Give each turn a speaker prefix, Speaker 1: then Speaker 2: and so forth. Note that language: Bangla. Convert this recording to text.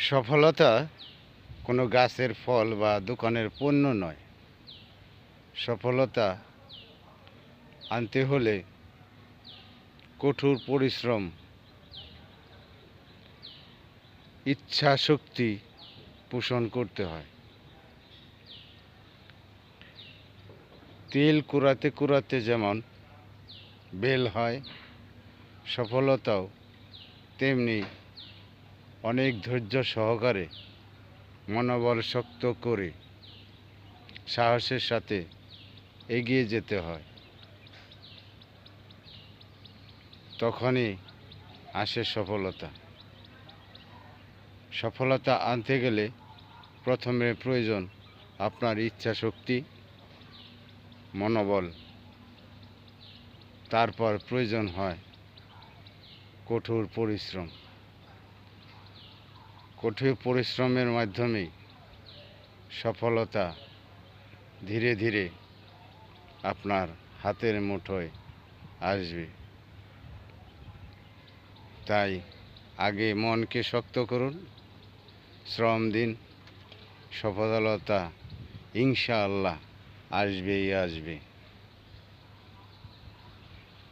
Speaker 1: সফলতা কোনো গাছের ফল বা দোকানের পণ্য নয়। সফলতা আনতে হলে কঠোর পরিশ্রম, ইচ্ছা শক্তি পোষণ করতে হয়। তেল কুড়াতে কুড়াতে যেমন বেল হয়, সফলতাও তেমনি অনেক ধৈর্য সহকারে মনোবল শক্ত করে সাহসের সাথে এগিয়ে যেতে হয়। তখনই আসে সফলতা। সফলতা আনতে গেলে প্রথমে প্রয়োজন আপনার ইচ্ছা শক্তি, মনোবল। তারপর প্রয়োজন হয় কঠোর পরিশ্রম। কঠোর পরিশ্রমের মাধ্যমেই সফলতা ধীরে ধীরে আপনার হাতের মুঠোয় আসবে। তাই আগে মনকে শক্ত করুন, শ্রম দিন, সফলতা ইনশাআল্লাহ আসবেই আসবে।